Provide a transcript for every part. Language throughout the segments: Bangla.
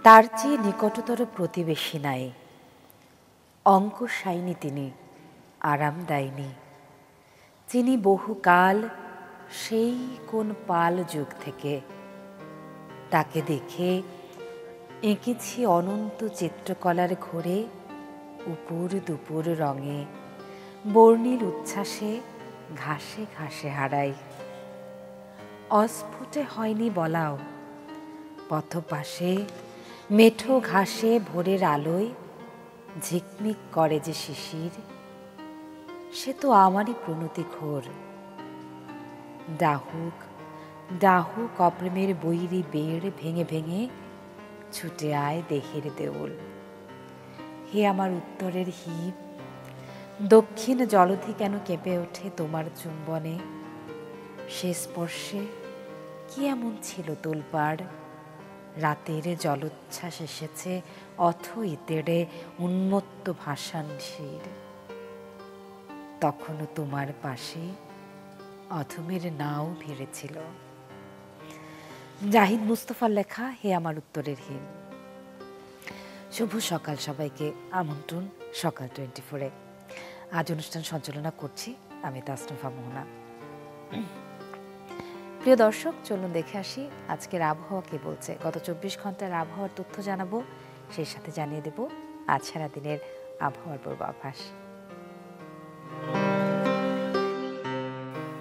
তার চেয়ে নিকটতর প্রতিবেশী নাই, অঙ্কুশ সাইনি তিনি, আরাম দেয়নি। চিনি বহুকাল, সেই কোন পাল যুগ থেকে। তাকে দেখে এঁকেছি অনন্ত চিত্রকলার ঘোরে, উপুর দুপুর রঙে, বর্ণিল উচ্ছ্বাসে ঘাসে ঘাসে হারাই। অস্ফুটে হয়নি বলাও, পথপাশে মেঠো ঘাসে ভোরের আলোয় ঝিকমিক করে যে শিশির, সে তো আমারই প্রণতি ঘোর। ডাহুক ডাহুক অপ্রেমের বৈরী বেড় ভেঙে ভেঙে ছুটে আয় দেহের দেউল। হে আমার উত্তরের হিম, দক্ষিণ জলধি কেন কেঁপে ওঠে তোমার চুম্বনে? সে স্পর্শে কি এমন ছিল তোলপাড়? রাতের জলোচ্ছ্বাস এসেছে অথই তেড়ে উন্মত্ত ভাসান শির। তখনও তোমার পাশে অধমের নাও ভিড়েছিল। জাহিদ মুস্তফার লেখা হে আমার উত্তরের হিম। শুভ সকাল সবাইকে, আমন্ত্রণ সকাল 24-এ। আজ অনুষ্ঠান সঞ্চালনা করছি আমি তাসনুফা মোহনা। প্রিয় দর্শক, চলুন দেখে আসি আজকের আবহাওয়া কে বলছে। গত 24 ঘন্টার আবহাওয়ার তথ্য জানাবো, সেই সাথে জানিয়ে দেব আজ সারা দিনের আবহাওয়ার পূর্বাভাস।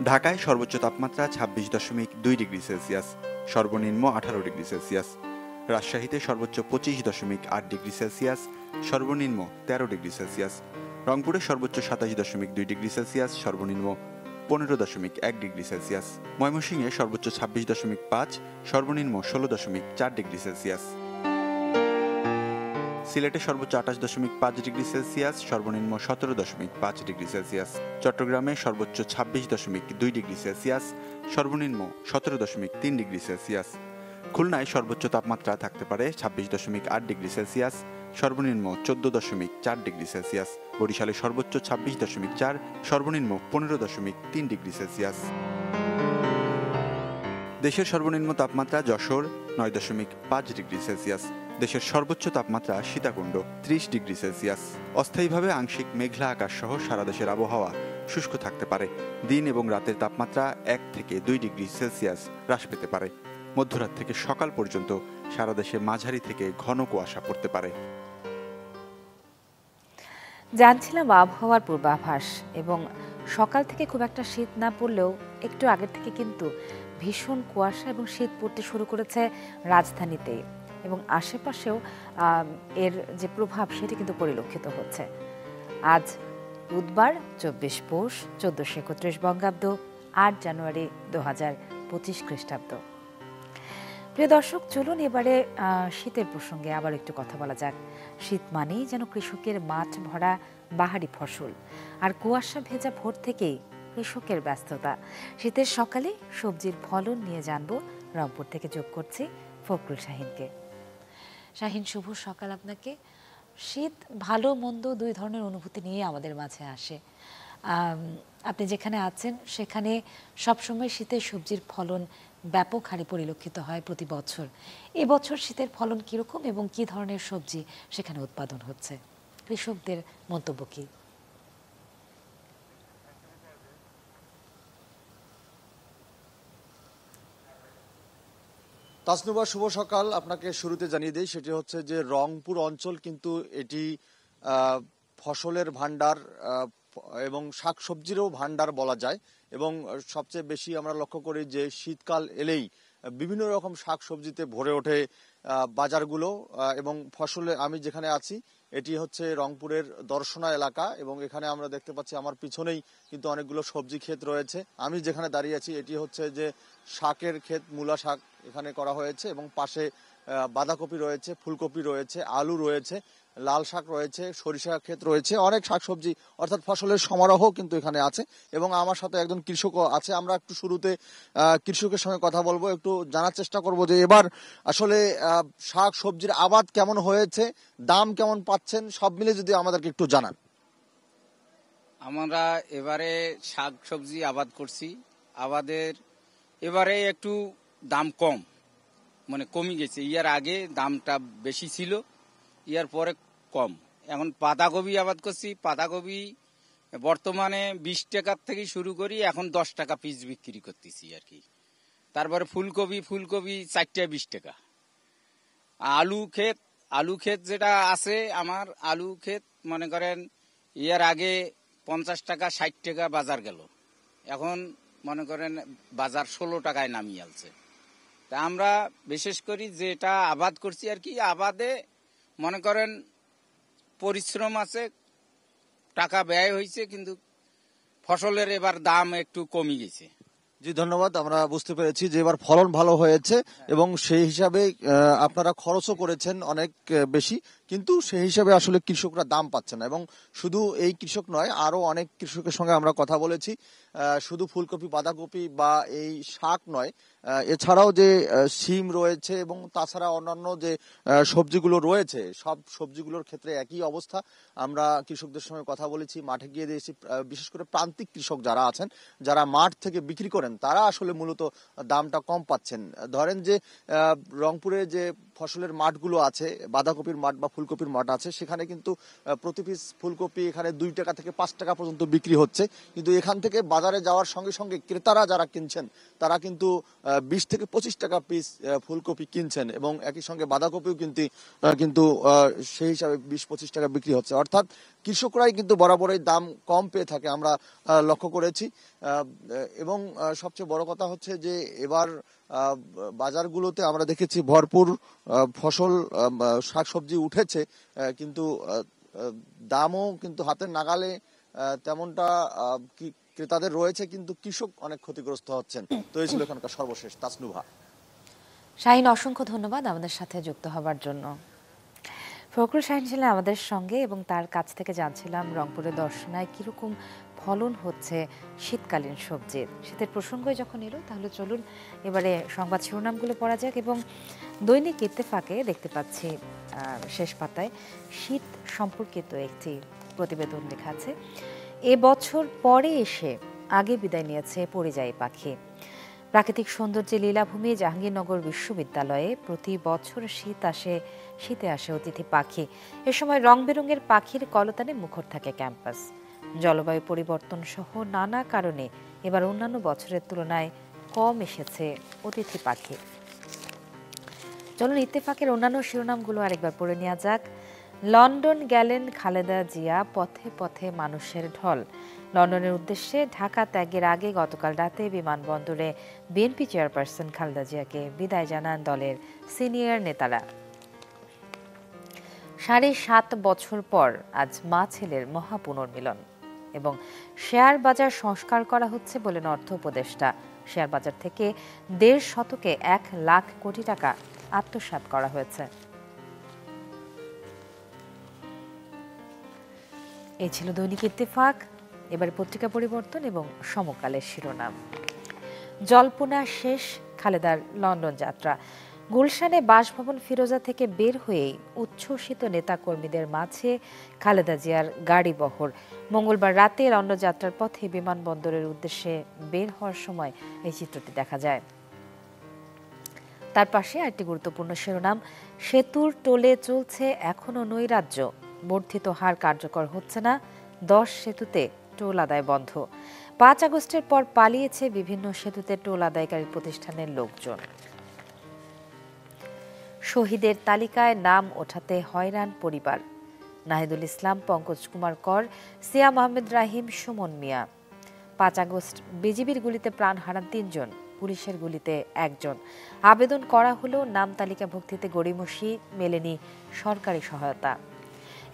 ঢাকায় সর্বোচ্চ তাপমাত্রা 26.2 ডিগ্রি সেলসিয়াস, সর্বনিম্ন 18 ডিগ্রি সেলসিয়াস। রাজশাহীতে সর্বোচ্চ 25.8 ডিগ্রি সেলসিয়াস, সর্বনিম্ন 13 ডিগ্রি সেলসিয়াস। রংপুরে সর্বোচ্চ 27.2 ডিগ্রি সেলসিয়াস, সর্বনিম্ন 15.1 ডিগ্রি সেলসিয়াস। ময়মনসিংহে সর্বোচ্চ 26.5, সর্বনিম্ন 16.4 ডিগ্রি সেলসিয়াস। সিলেটে সর্বোচ্চ 28.5 ডিগ্রি সেলসিয়াস, সর্বনিম্ন 17.5 ডিগ্রি সেলসিয়াস। চট্টগ্রামে সর্বোচ্চ 26.2 ডিগ্রি সেলসিয়াস, সর্বনিম্ন 17.3 ডিগ্রি সেলসিয়াস। খুলনায় সর্বোচ্চ তাপমাত্রা থাকতে পারে 26.8 ডিগ্রি সেলসিয়াস, সর্বনিম্ন 14.4 ডিগ্রি সেলসিয়াস। বরিশালে সর্বোচ্চ 26.4, সর্বনিম্ন 15.3 ডিগ্রি সেলসিয়াস। দেশের সর্বনিম্ন তাপমাত্রা যশোর 9.5 ডিগ্রি সেলসিয়াস। দেশের সর্বোচ্চ তাপমাত্রা সীতাকুণ্ড 30 ডিগ্রি সেলসিয়াস। অস্থায়ীভাবে আংশিক মেঘলা আকাশ সহ সারা দেশের আবহাওয়া শুষ্ক থাকতে পারে। দিন এবং রাতের তাপমাত্রা 1 থেকে 2 ডিগ্রি সেলসিয়াস হ্রাস পেতে পারে। মধ্যরাত থেকে সকাল পর্যন্ত সারা দেশে মাঝারি থেকে ঘন কুয়াশা পড়তে পারে। জানছিলাম আবহাওয়ার পূর্বাভাস, এবং সকাল থেকে খুব একটা শীত না পড়লেও একটু আগের থেকে কিন্তু ভীষণ কুয়াশা এবং শীত পড়তে শুরু করেছে রাজধানীতে, এবং আশেপাশেও এর যে প্রভাব সেটি কিন্তু পরিলক্ষিত হচ্ছে। আজ বুধবার 24 পৌষ 1431 বঙ্গাব্দ, 8 জানুয়ারি 2025 খ্রিস্টাব্দ। প্রিয় দর্শক, চলুন এবারে শীতের প্রসঙ্গে আবার একটু কথা বলা যাক। শীত মানেই যেন কৃষকের মাঠ ভরা বাহারি ফসল, আর কুয়াশা ভেজা ভোর থেকেই কৃষকের ব্যস্ততা। শীতের সকালে সবজির ফলন নিয়ে জানবো, রংপুর থেকে যোগ করছি ফখরুল শাহিনকে। শাহিন, শুভ সকাল আপনাকে। শীত ভালো মন্দ দুই ধরনের অনুভূতি নিয়ে আমাদের মাঝে আসে। আপনি যেখানে আছেন সেখানে সবসময় শীতের সবজির ফলন ব্যাপক হারে পরিলক্ষিত হয় প্রতি বছর। এবছর শীতের ফলন কীরকম এবং কী ধরনের সবজি সেখানে উৎপাদন হচ্ছে, কৃষকদের মন্তব্য কী? তাসনুবা, শুভ সকাল। আপনাকে শুরুতে জানিয়ে দিই, সেটি হচ্ছে যে রংপুর অঞ্চল কিন্তু এটি ফসলের ভান্ডার এবং শাকসবজিরও ভান্ডার বলা যায়, এবং সবচেয়ে বেশি আমরা লক্ষ্য করি যে শীতকাল এলেই বিভিন্ন রকম শাকসবজিতে ভরে ওঠে বাজারগুলো এবং ফসলে। আমি যেখানে আছি এটি হচ্ছে রংপুরের দর্শনা এলাকা, এবং এখানে আমরা দেখতে পাচ্ছি আমার পিছনেই কিন্তু অনেকগুলো সবজি ক্ষেত রয়েছে। আমি যেখানে দাঁড়িয়ে আছি এটি হচ্ছে যে শাকের ক্ষেত, মূলা শাক এখানে করা হয়েছে, এবং পাশে বাঁধাকপি রয়েছে, ফুলকপি রয়েছে, আলু রয়েছে, লাল শাক রয়েছে, সরিষা ক্ষেত রয়েছে, অনেক শাকসবজি অর্থাৎ ফসলের সমারোহ কিন্তু এখানে আছে। এবং আমার সাথে একজন কৃষকও আছে। আমরা একটু শুরুতে কৃষকের সঙ্গে কথা বলবো, একটু জানার চেষ্টা করব যে এবার আসলে শাক সবজির আবাদ কেমন হয়েছে, দাম কেমন পাচ্ছেন, সব মিলে যদি আমাদেরকে একটু জানান। আমরা এবারে শাক সবজি আবাদ করছি, আবাদের এবারে একটু দাম কম, মানে কমে গেছে। ইয়ার আগে দামটা বেশি ছিল, ইয়ার পরে কম। এখন পাতাকপি আবাদ করছি, পাতাকপি বর্তমানে 20 টাকার থেকে শুরু করি, এখন 10 টাকা পিস বিক্রি করতেছি আর কি। তারপরে ফুলকপি 4টায় 20 টাকা। আলু ক্ষেত যেটা আছে আমার, আলু ক্ষেত মনে করেন ইয়ার আগে 50 টাকা 60 টাকা বাজার গেল, এখন মনে করেন বাজার 16 টাকায় নামিয়ে আলছে। তা আমরা বিশেষ করি যেটা আবাদ করছি আর কি, আবাদে মনে করেন পরিশ্রম আছে, টাকা ব্যয় হয়েছে, কিন্তু ফসলের এবার দাম একটু কমে গেছে। জি ধন্যবাদ। আমরা বুঝতে পেরেছি যে এবার ফলন ভালো হয়েছে এবং সেই হিসাবে আপনারা খরচও করেছেন অনেক বেশি, কিন্তু সেই হিসাবে আসলে কৃষকরা দাম পাচ্ছে না। এবং শুধু এই কৃষক নয়, আরো অনেক কৃষকের সঙ্গে আমরা কথা বলেছি। শুধু ফুলকপি বাঁধাকপি বা এই শাক নয়, এছাড়াও যে শিম রয়েছে এবং তাছাড়া অন্যান্য যে সবজিগুলো রয়েছে, সব সবজিগুলোর ক্ষেত্রে একই অবস্থা। আমরা কৃষকদের সঙ্গে কথা বলেছি, মাঠে গিয়ে দিয়েছি। বিশেষ করে প্রান্তিক কৃষক যারা আছেন, যারা মাঠ থেকে বিক্রি করেন, তারা আসলে মূলত দামটা কম পাচ্ছেন। ধরেন যে রংপুরে যে ফসলের মাঠগুলো আছে, বাঁধাকপির মাঠ বা ফুলকপির মাঠ আছে, সেখানে কিন্তু প্রতি পিস ফুলকপি এখানে 2 টাকা থেকে 5 টাকা পর্যন্ত বিক্রি হচ্ছে। কিন্তু এখান থেকে বাজারে যাওয়ার সঙ্গে সঙ্গে ক্রেতারা যারা কিনছেন, তারা কিন্তু 20 থেকে 25 টাকা পিস ফুলকপি কিনছেন এবং একই সঙ্গে বাঁধাকপিও কিন্তু সেই হিসাবে 20-25 টাকা বিক্রি হচ্ছে। অর্থাৎ কৃষকরাই কিন্তু বরাবরই দাম কম পেয়ে থাকে, আমরা লক্ষ্য করেছি। এবং সবচেয়ে বড় কথা হচ্ছে যে এবার বাজারগুলোতে আমরা দেখেছি ভরপুর ফসল শাকসবজি উঠেছে, কিন্তু দামও কিন্তু হাতের নাগালে তেমনটা ক্রেতাদের রয়েছে, কিন্তু কৃষক অনেক ক্ষতিগ্রস্ত হচ্ছেন। তো এই ছিল এখানকার সর্বশেষ। তাসনুভা। শাহিন, অসংখ্য ধন্যবাদ আমাদের সাথে যুক্ত হবার জন্য। ফখরুল শাহিন ছিলেন আমাদের সঙ্গে এবং তার কাছ থেকে জানছিলাম রংপুরের দর্শনায় কিরকম ফলন হচ্ছে শীতকালীন সবজির। শীতের প্রসঙ্গে যখন এলো, তাহলে চলুন এবারে সংবাদ শিরোনামগুলো পড়া যাক। এবং দৈনিক ইত্তেফাকে দেখতে পাচ্ছি শেষ পাতায় শীত সম্পর্কিত একটি প্রতিবেদন লেখা আছে। এবছর পরে এসে আগে বিদায় নিয়েছে পরিযায়ী পাখি। প্রাকৃতিক সৌন্দর্যে লীলাভূমি জাহাঙ্গীরনগর বিশ্ববিদ্যালয়ে প্রতি বছর শীতে আসে অতিথি পাখি। এ সময় রং বেরঙের পাখির কলতানে মুখর থাকে ক্যাম্পাস। জলবায়ু পরিবর্তন সহ নানা কারণে এবার অন্যান্য বছরের তুলনায় কম এসেছে অতিথি পাখি। চলুন ইত্তেফাকের অন্যান্য শিরোনামগুলো আরেকবার পড়ে নেওয়া যাক। লন্ডন গেলেন খালেদা জিয়া, পথে পথে মানুষের ঢল। লন্ডনের উদ্দেশ্যে ঢাকা ত্যাগের আগে গতকাল রাতে বিমানবন্দরে বিএনপি চেয়ারপারসন খালেদা জিয়াকে বিদায় জানান দলের সিনিয়র নেতারা। 7.5 বছর পর আজ মা ছেলের মহাপুনর্মিলন। এবং শেয়ার বাজার সংস্কার করা হচ্ছে বলেন অর্থ উপদেষ্টা। শেয়ার বাজার থেকে 1.5 শতকে 1 লাখ কোটি টাকা আত্মসাৎ করা হয়েছে। এই ছিল দৈনিক ইত্তেফাক। এবার পত্রিকা পরিবর্তন এবং সমকালের শিরোনাম। জল্পনা শেষ খালেদার লন্ডন যাত্রা। গুলশানে বাসভবন ফিরোজা থেকে বের হয়েই উচ্ছ্বসিত নেতাকর্মীদের মাঝে খালেদা জিয়ার গাড়ি বহর। মঙ্গলবার রাতে লন্ডন যাত্রার পথে বিমানবন্দরের উদ্দেশ্যে বের হওয়ার সময় এই চিত্রটি দেখা যায়। তার পাশে আরেকটি গুরুত্বপূর্ণ শিরোনাম, সেতুর টোলে চলছে এখনো নৈরাজ্য। বর্ধিত হার কার্যকর হচ্ছে না, 10 সেতুতে টোল আদায় বন্ধ। 5 আগস্টের পর পালিয়েছে বিভিন্ন সেতুতে টোল আদায়কারী প্রতিষ্ঠানের লোকজন। শহীদের তালিকায় নাম ওঠাতে হয়রান পরিবার। নাহিদুল ইসলাম, পঙ্কজ কুমার কর, সিয়াম আহমেদ রাহিম, সুমন মিয়া। 5 আগস্ট বিজিবির গুলিতে প্রাণ হারান 3 জন, পুলিশের গুলিতে 1 জন। আবেদন করা হলেও নাম তালিকাভুক্তিতে গড়িমসি, মেলেনি সরকারি সহায়তা।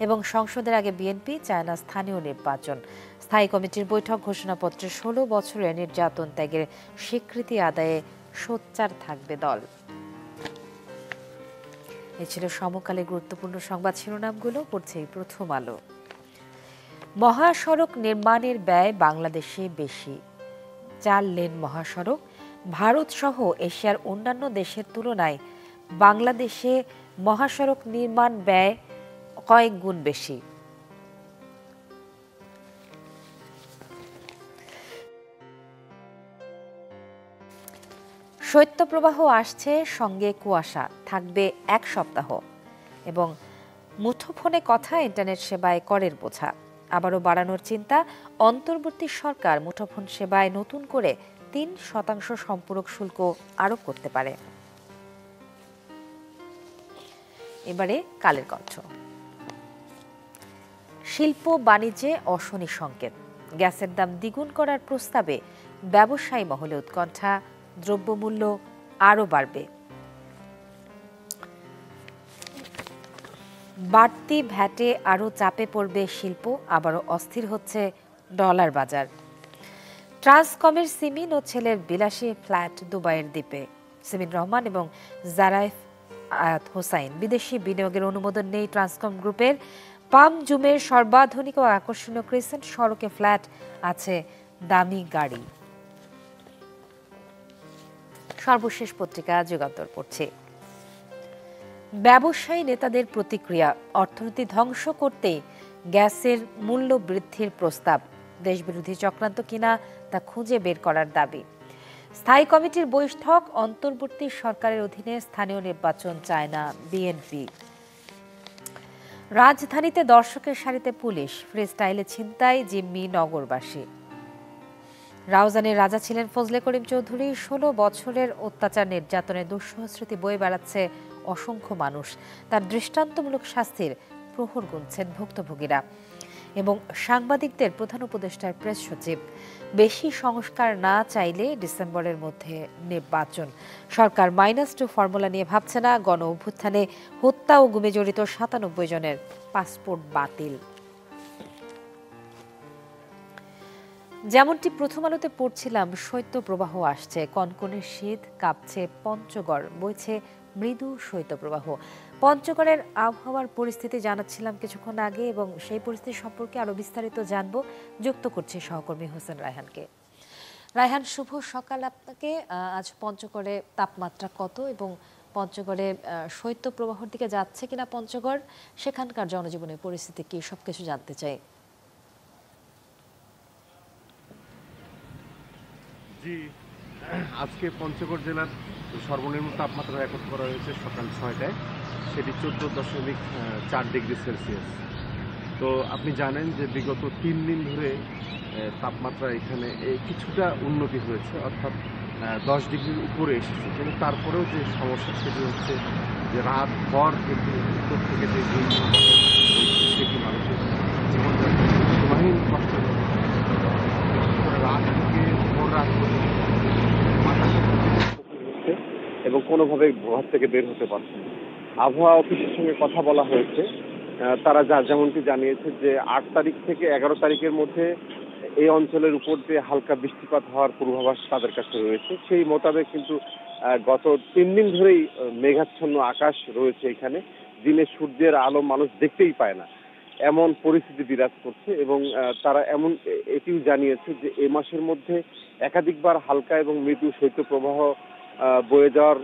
এবং সংসদের আগে বিএনপি চায় না স্থানীয় নির্বাচন। স্থায়ী কমিটির বৈঠক, ঘোষণাপত্রে 16 বছরের নির্যাতন ত্যাগের স্বীকৃতি আদায়ে সোচ্চার থাকবে দল। এ ছিল সমকালের গুরুত্বপূর্ণ সংবাদ শিরোনামগুলো। পড়ছে প্রথম আলো। মহাসড়ক নির্মাণের ব্যয় বাংলাদেশে বেশি। 4 লেন মহাসড়ক। ভারত সহ এশিয়ার অন্যান্য দেশের তুলনায় বাংলাদেশে মহাসড়ক নির্মাণ ব্যয় কয়েক গুণ বেশি। শৈত্যপ্রবাহ আসছে, সঙ্গে কুয়াশা থাকবে 1 সপ্তাহ এবং মুঠোফোনে কথা, ইন্টারনেট সেবায় করের বোঝা আবারও বাড়ানোর চিন্তা। অন্তর্বর্তী সরকার মুঠোফোন সেবায় নতুন করে 3% সম্পূরক শুল্ক আরোপ করতে পারে। এবারে কালের কণ্ঠ। শিল্প বাণিজ্যে অশনি সংকেত, গ্যাসের দাম দ্বিগুণ করার প্রস্তাবে ব্যবসায়ী মহলে উৎকণ্ঠা, দ্রব্যমূল্য আরও বাড়বে। বাড়তি ভ্যাটে আরও চাপে পড়বে শিল্প, আবারও অস্থির হচ্ছে ডলার বাজার। ট্রান্সকমের সিমিন ও ছেলের বিলাসী ফ্ল্যাট দুবাইয়ের দ্বীপে। সিমিন রহমান এবং জারাইফ আয়াত হোসাইন। বিদেশি বিনিয়োগের অনুমোদন নেই ট্রান্সকম গ্রুপের। পাম জুমের সর্বাধুনিক ও আকর্ষণীয় ক্রিসেন্ট সড়কে ফ্ল্যাট, আছে দামি গাড়ি। সর্বশেষ পত্রিকা যুগান্তর পড়ছে। ব্যবসায়ী নেতাদের প্রতিক্রিয়া, অর্থনীতি ধ্বংস করতে গ্যাসের মূল্য বৃদ্ধির প্রস্তাব, দেশবিরোধী চক্রান্ত কিনা তা খুঁজে বের করার দাবি। স্থায়ী কমিটির বৈঠক, অন্তর্বর্তী সরকারের অধীনে স্থানীয় নির্বাচন চায় না বিএনপি। রাজধানীতে দর্শকের সারিতে পুলিশ, ফ্রি স্টাইলে ছিনতাই জিম্মি নগরবাসী। রাউজানের রাজা ছিলেন ফজলে করিম চৌধুরী। 16 বছরের অত্যাচার নির্যাতনের দুঃসহস্মৃতি বয়ে বেড়াচ্ছে অসংখ্য মানুষ। তার দৃষ্টান্তমূলক শাস্তির প্রহর গুনছেন ভুক্তভোগীরা। এবং সাংবাদিকদের প্রধান উপদেষ্টার প্রেস সচিব, বেশি সংস্কার না চাইলে ডিসেম্বরের মধ্যে নির্বাচন। সরকার -2 ফর্মুলা নিয়ে ভাবছে না। গণ অভ্যুত্থানে হত্যা ও গুমে জড়িত 97 জনের পাসপোর্ট বাতিল। যেমনটি প্রথম আলোতে পড়ছিলাম, শৈত্যপ্রবাহ আসছে, কনকনে শীত, কাঁপছে পঞ্চগড়, বইছে মৃদু শৈত্যপ্রবাহ। পঞ্চগড়ের আবহাওয়ার পরিস্থিতি জানাচ্ছিলাম কিছুক্ষণ আগে এবং সেই পরিস্থিতি সম্পর্কে আরো বিস্তারিত জানবো। যুক্ত করছে সহকর্মী হোসেন রায়হানকে। রায়হান, শুভ সকাল আপনাকে। আজ পঞ্চগড়ে তাপমাত্রা কত এবং পঞ্চগড়ে শৈত্যপ্রবাহর দিকে যাচ্ছে কিনা পঞ্চগড়, সেখানকার জনজীবনের পরিস্থিতি কি, সবকিছু জানতে চাই। জি, আজকে পঞ্চগড় জেলার সর্বনিম্ন তাপমাত্রা রেকর্ড করা হয়েছে সকাল 6টায়, সেটি 14.4 ডিগ্রি সেলসিয়াস। তো আপনি জানেন যে বিগত 3 দিন ধরে তাপমাত্রা এখানে কিছুটা উন্নতি হয়েছে, অর্থাৎ 10 ডিগ্রির উপরে এসেছে। কিন্তু তারপরেও যে সমস্যা সেটি হচ্ছে যে রাত ভর কিন্তু উত্তর থেকে যে সেটি মানুষের জীবনযাত্রা সীমাহীন কষ্ট হচ্ছে। রাত থেকে ভোর রাত এবং কোনোভাবে ঘর থেকে বের হতে পারছে না। আবহাওয়া অফিসের সঙ্গে কথা বলা হয়েছে, তারা যেমনটি জানিয়েছে যে 8 তারিখ থেকে 11 তারিখের মধ্যে এই অঞ্চলের উপর দিয়ে হালকা বৃষ্টিপাত হওয়ার পূর্বাভাস তাদের কাছে রয়েছে। সেই মোতাবেক কিন্তু গত 3 দিন ধরেই মেঘাচ্ছন্ন আকাশ রয়েছে এখানে। দিনে সূর্যের আলো মানুষ দেখতেই পায় না, এমন পরিস্থিতি বিরাজ করছে। এবং তারা এটিও জানিয়েছে যে এই মাসের মধ্যে একাধিকবার হালকা এবং মৃদু শৈত্যপ্রবাহ বয়ে যাওয়ার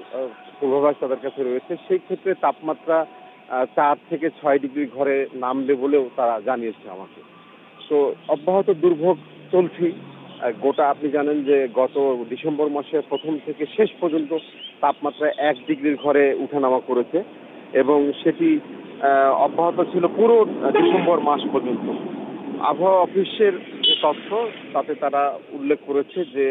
পূর্বাভাস তাদের কাছে রয়েছে। সেই ক্ষেত্রে তাপমাত্রা 4 থেকে 6 ডিগ্রি ঘরে নামবে বলেও তারা জানিয়েছে আমাকে। তো অব্যাহত দুর্ভোগ চলছেই গোটা। আপনি জানেন যে গত ডিসেম্বর মাসের প্রথম থেকে শেষ পর্যন্ত তাপমাত্রা 1 ডিগ্রির ঘরে উঠানামা করেছে এবং সেটি অব্যাহত ছিল পুরো ডিসেম্বর মাস পর্যন্ত। আবহাওয়া অফিসের যে তথ্য তাতে তারা উল্লেখ করেছে যে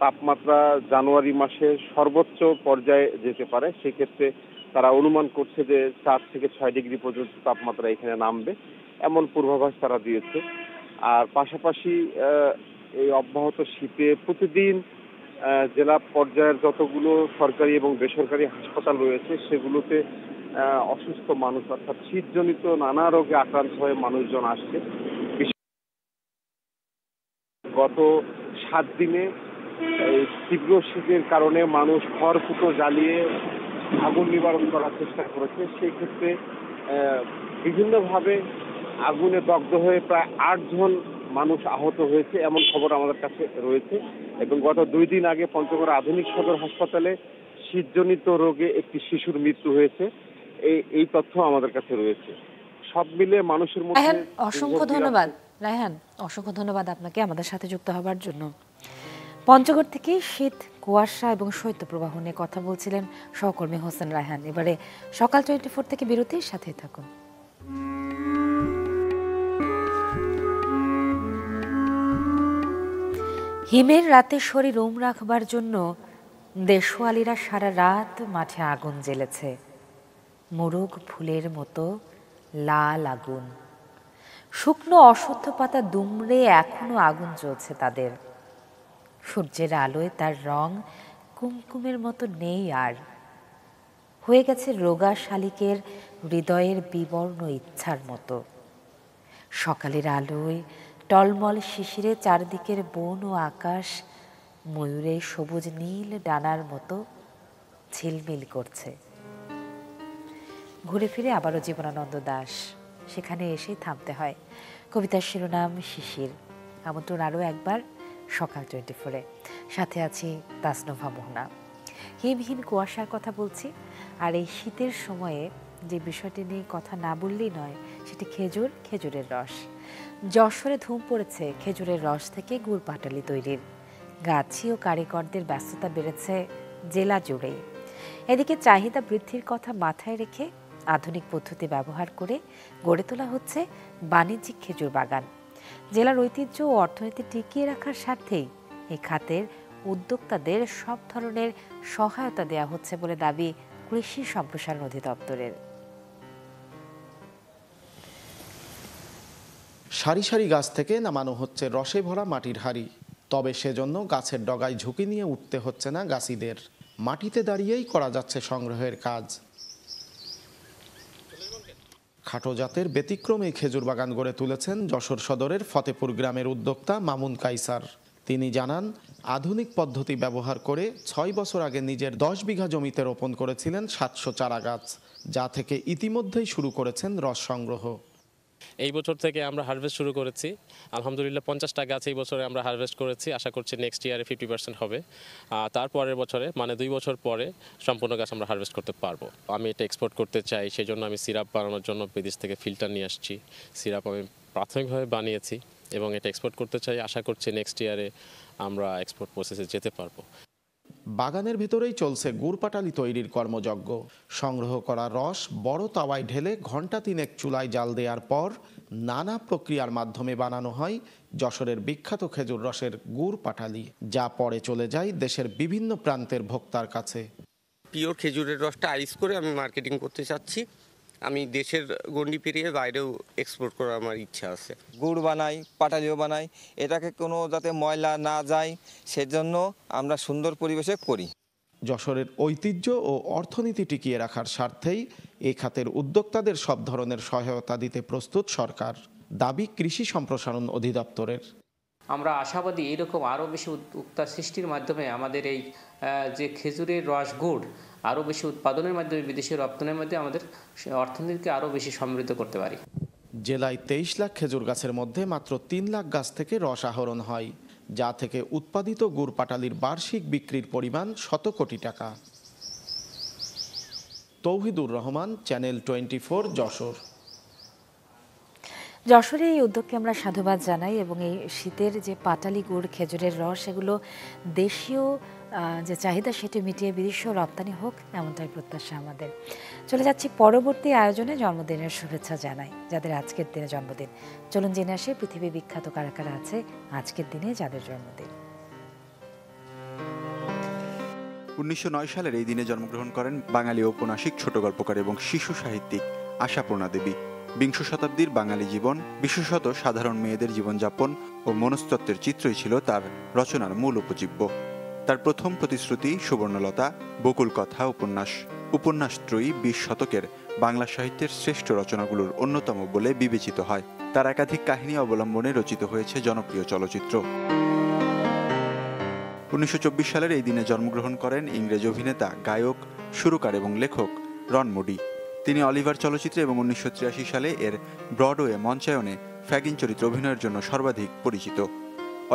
তাপমাত্রা জানুয়ারি মাসে সর্বোচ্চ পর্যায়ে যেতে পারে। সেক্ষেত্রে তারা অনুমান করছে যে 4 থেকে 6 ডিগ্রি পর্যন্ত তাপমাত্রা এখানে নামবে, এমন পূর্বাভাস তারা দিয়েছে। আর পাশাপাশি এই অব্যাহত শীতে প্রতিদিন জেলা পর্যায়ের যতগুলো সরকারি এবং বেসরকারি হাসপাতাল রয়েছে সেগুলোতে অসুস্থ মানুষ, অর্থাৎ শীতজনিত নানা রোগে আক্রান্ত হয়ে মানুষজন আসছে। গত 7 দিনে তীব্র শীতের কারণে মানুষ খড়কুটো জ্বালিয়ে আগুন নিবারণ করার চেষ্টা করেছে। সেই ক্ষেত্রে বিভিন্নভাবে আগুনে দগ্ধ হয়ে প্রায় 8 জন মানুষ আহত হয়েছে, এমন খবর আমাদের কাছে রয়েছে। এবং গত 2 দিন আগে পঞ্চগড় আধুনিক সদর হাসপাতালে শীতজনিত রোগে একটি শিশুর মৃত্যু হয়েছে, এই তথ্য আমাদের কাছে রয়েছে। সব মিলে মানুষের মধ্যে অসংখ্য ধন্যবাদ রায়হান, অসংখ্য ধন্যবাদ আপনাকে আমাদের সাথে যুক্ত হবার জন্য। পঞ্চগড় থেকে শীত, কুয়াশা এবং শৈত্যপ্রবাহ নিয়ে কথা বলছিলেন সহকর্মী হোসেন রায়হান। এবারে সকাল 24 থেকে বিরতির সাথে থাকুন। হিমের রাতে শরীর ওম রাখবার জন্য দেশওয়ালিরা সারা রাত মাঠে আগুন জ্বেলেছে, মোরগ ফুলের মতো লাল আগুন। শুকনো অশ্বত্থ পাতা দুমড়ে এখনো আগুন জ্বলছে তাদের। সূর্যের আলোয় তার রং কুমকুমের মতো নেই আর, হয়ে গেছে রোগা শালিকের হৃদয়ের বিবর্ণ ইচ্ছার মতো। সকালের আলোয় টলমল শিশিরে চারদিকের বন ও আকাশ ময়ূরের সবুজ নীল ডানার মতো ঝিলমিল করছে। ঘুরে ফিরে আবারও জীবনানন্দ দাশ, সেখানে এসেই থামতে হয়। কবিতার শিরোনাম শিশির। আমন্ত্রণ আরও একবার সকাল 24-এ। সাথে আছি তাসনোভা মোহনা। হিমহীন কুয়াশার কথা বলছি, আর এই শীতের সময়ে যে বিষয়টি নিয়ে কথা না বললেই নয়, সেটি খেজুরের রস। যশোরে ধুম পড়েছে খেজুরের রস থেকে গুড় পাটালি তৈরির। গাছি ও কারিগরদের ব্যস্ততা বেড়েছে জেলা জুড়েই। এদিকে চাহিদা বৃদ্ধির কথা মাথায় রেখে আধুনিক পদ্ধতি ব্যবহার করে গড়ে তোলা হচ্ছে বাণিজ্যিক খেজুর বাগান। জেলার ঐতিহ্য ও অর্থনীতি টিকিয়ে রাখার স্বার্থেই এই খাতের উদ্যোক্তাদের সব ধরনের সহায়তা দেওয়া হচ্ছে বলে দাবি কৃষি সম্প্রসারণ অধিদপ্তরের। সারি সারি গাছ থেকে নামানো হচ্ছে রসে ভরা মাটির হাঁড়ি। তবে সেজন্য গাছের ডগায় ঝুঁকি নিয়ে উঠতে হচ্ছে না গাছিদের। মাটিতে দাঁড়িয়েই করা যাচ্ছে সংগ্রহের কাজ। খাটো জাতের ব্যতিক্রমী খেজুর বাগান গড়ে তুলেছেন যশোর সদরের ফতেপুর গ্রামের উদ্যোক্তা মামুন কাইসার। তিনি জানান, আধুনিক পদ্ধতি ব্যবহার করে 6 বছর আগে নিজের 10 বিঘা জমিতে রোপণ করেছিলেন 700 চারা গাছ, যা থেকে ইতিমধ্যেই শুরু করেছেন রস সংগ্রহ। এই বছর থেকে আমরা হারভেস্ট শুরু করেছি। আলহামদুলিল্লাহ 50টা গাছ এই বছরে আমরা হারভেস্ট করেছি। আশা করছি নেক্সট ইয়ারে 50% হবে। তারপরের বছরে মানে 2 বছর পরে সম্পূর্ণ গাছ আমরা হারভেস্ট করতে পারবো। আমি এটা এক্সপোর্ট করতে চাই, সেই জন্য আমি সিরাপ বানানোর জন্য বিদেশ থেকে ফিল্টার নিয়ে আসছি। সিরাপ আমি প্রাথমিকভাবে বানিয়েছি এবং এটা এক্সপোর্ট করতে চাই। আশা করছি নেক্সট ইয়ারে আমরা এক্সপোর্ট প্রসেসে যেতে পারবো। বাগানের ভেতরেই চলছে গুড় পাটালি তৈরির কর্মযজ্ঞ। সংগ্রহ করা রস বড় তাওয়ায় ঢেলে ঘণ্টা 3 চুলায় জাল দেওয়ার পর নানা প্রক্রিয়ার মাধ্যমে বানানো হয় যশোরের বিখ্যাত খেজুর রসের গুড় পাটালি, যা পরে চলে যায় দেশের বিভিন্ন প্রান্তের ভোক্তার কাছে। পিওর খেজুরের রসটা আইস করে আমি মার্কেটিং করতে চাচ্ছি। আমি দেশের গণ্ডি পেরিয়ে বাইরেও এক্সপোর্ট করার আমার ইচ্ছা আছে। গুড় বানাই, পাটালিও বানাই, এটাকে কোনো যাতে ময়লা না যায় সেজন্য আমরা সুন্দর পরিবেশে করি। যশোরের ঐতিহ্য ও অর্থনীতি টিকিয়ে রাখার স্বার্থেই এ খাতের উদ্যোক্তাদের সব ধরনের সহায়তা দিতে প্রস্তুত সরকার, দাবি কৃষি সম্প্রসারণ অধিদপ্তরের। আমরা আশাবাদী এরকম আরও বেশি উদ্যোক্তা সৃষ্টির মাধ্যমে আমাদের এই যে খেজুরের রস গুড় আরও বেশি উৎপাদনের মাধ্যমে বিদেশে রপ্তানির মাধ্যমে আমাদের অর্থনীতিকে আরও বেশি সমৃদ্ধ করতে পারি। জেলায় 23 লাখ খেজুর গাছের মধ্যে মাত্র 3 লাখ গাছ থেকে রস আহরণ হয়, যা থেকে উৎপাদিত গুড় পাটালির বার্ষিক বিক্রির পরিমাণ 100 কোটি টাকা। তৌহিদুর রহমান, চ্যানেল 24, যশোর। যশোরে এই উদ্যোগকে আমরা সাধুবাদ জানাই এবং এই শীতের যে পাটালি গুড়, খেজুরের রস, এগুলো দেশীয় যে চাহিদা সেটি মিটিয়ে বিদেশীয় রপ্তানি হোক, এমনটাই প্রত্যাশা আমাদের। চলে যাচ্ছি পরবর্তী আয়োজনে। জন্মদিনের শুভেচ্ছা জানাই যাদের আজকের দিনে জন্মদিন। চলুন জেনে আসি পৃথিবী বিখ্যাত কারা কারা আছে আজকের দিনে যাদের জন্মদিন। 1909 সালের এই দিনে জন্মগ্রহণ করেন বাঙালি ঔপন্যাসিক, ছোট গল্পকার এবং শিশু সাহিত্যিক আশাপূর্ণা দেবী। বিংশ শতাব্দীর বাঙালি জীবন, বিশেষত সাধারণ মেয়েদের জীবনযাপন ও মনস্তত্ত্বের চিত্রই ছিল তার রচনার মূল উপজীব্য। তার প্রথম প্রতিশ্রুতি সুবর্ণলতা, বকুল কথা উপন্যাস। উপন্যাসত্রয়ী 20 শতকের বাংলা সাহিত্যের শ্রেষ্ঠ রচনাগুলোর অন্যতম বলে বিবেচিত হয়। তার একাধিক কাহিনী অবলম্বনে রচিত হয়েছে জনপ্রিয় চলচ্চিত্র। 1924 সালের এই দিনে জন্মগ্রহণ করেন ইংরেজ অভিনেতা, গায়ক, সুরকার এবং লেখক রন মুডি। তিনি অলিভার চলচ্চিত্রে এবং 1983 সালে এর ব্রডওয়ে মঞ্চায়নে ফ্যাগিন চরিত্রে অভিনয়ের জন্য সর্বাধিক পরিচিত।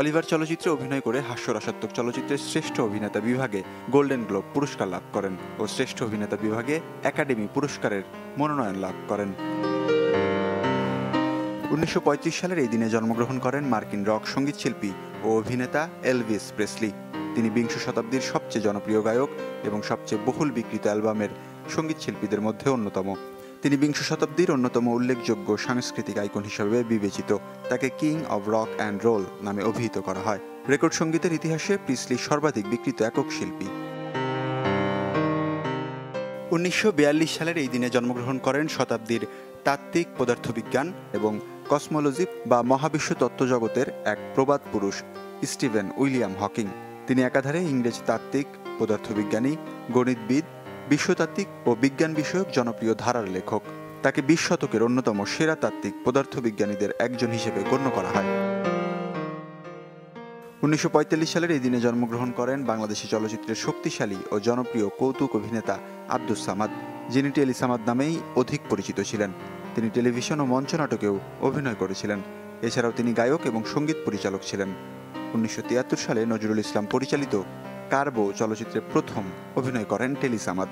অলিভার চলচ্চিত্রে অভিনয় করে হাস্যরসাত্মক চলচ্চিত্রের শ্রেষ্ঠ অভিনেতা বিভাগে গোল্ডেন গ্লোব পুরস্কার লাভ করেন ও শ্রেষ্ঠ অভিনেতা বিভাগে একাডেমি পুরস্কারের মনোনয়ন লাভ করেন। 1935 সালের এই দিনে জন্মগ্রহণ করেন মার্কিন রক সঙ্গীতশিল্পী ও অভিনেতা এলভিস প্রেসলি। তিনি বিংশ শতাব্দীর সবচেয়ে জনপ্রিয় গায়ক এবং সবচেয়ে বহুল বিক্রিত অ্যালবামের সঙ্গীত শিল্পীদের মধ্যে অন্যতম। তিনি বিংশ শতাব্দীর অন্যতম উল্লেখযোগ্য সাংস্কৃতিক আইকন হিসেবে বিবেচিত। তাকে king of rock and roll নামে অভিহিত করা হয়। রেকর্ড সঙ্গীতের ইতিহাসে প্রিসলি সর্বাধিক বিক্রিত একক শিল্পী। 1942 সালের এই দিনে জন্মগ্রহণ করেন শতাব্দীর তাত্ত্বিক পদার্থবিজ্ঞান এবং কসমোলজি বা মহাবিশ্ব তত্ত্বজগতের এক প্রবাদ পুরুষ স্টিভেন উইলিয়াম হকিং। তিনি একাধারে ইংরেজ তাত্ত্বিক, পদার্থবিজ্ঞানী, গণিতবিদ, বিশ্বতাত্ত্বিক ও বিজ্ঞান বিষয়ক জনপ্রিয় ধারার লেখক। তাকে 20 শতকের অন্যতম সেরা তাত্ত্বিক পদার্থবিজ্ঞানীদের একজন হিসেবে গণ্য করা হয়। 1945 সালের এই দিনে জন্মগ্রহণ করেন বাংলাদেশি চলচ্চিত্রের শক্তিশালী ও জনপ্রিয় কৌতুক অভিনেতা আব্দুস সামাদ, যিনি টেলি সামাদ নামেই অধিক পরিচিত ছিলেন। তিনি টেলিভিশন ও মঞ্চনাটকেও অভিনয় করেছিলেন। এছাড়াও তিনি গায়ক এবং সঙ্গীত পরিচালক ছিলেন। 1973 সালে নজরুল ইসলাম পরিচালিত কারবো চলচ্চিত্রে প্রথম অভিনয় করেন টেলি সামাদ।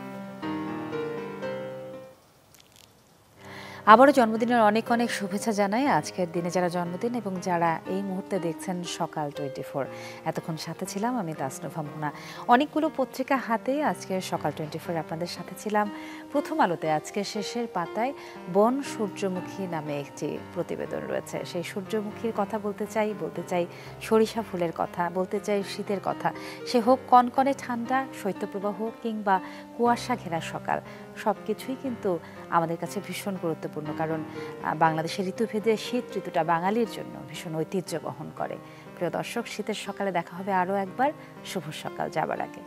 আবারও জন্মদিনের অনেক অনেক শুভেচ্ছা জানাই আজকের দিনে যারা জন্মদিন এবং যারা এই মুহূর্তে দেখছেন সকাল 24। এতক্ষণ সাথে ছিলাম আমি তাসনুভা মোহনা। অনেকগুলো পত্রিকা হাতে আজকের সকাল 24 আপনাদের সাথে ছিলাম। প্রথম আলোতে আজকে শেষের পাতায় বন সূর্যমুখী নামে একটি প্রতিবেদন রয়েছে। সেই সূর্যমুখীর কথা বলতে চাই সরিষা ফুলের কথা, বলতে চাই শীতের কথা। সে হোক কনকনে ঠান্ডা, শৈত্যপ্রবাহ কিংবা কুয়াশা ঘেরা সকাল, সব কিছুই কিন্তু আমাদের কাছে ভীষণ গুরুত্বপূর্ণ। কারণ বাংলাদেশের ঋতুভেদে শীত ঋতুটা বাঙালির জন্য ভীষণ ঐতিহ্য বহন করে। প্রিয় দর্শক, শীতের সকালে দেখা হবে আরও একবার। শুভ সকাল যাবার আগে।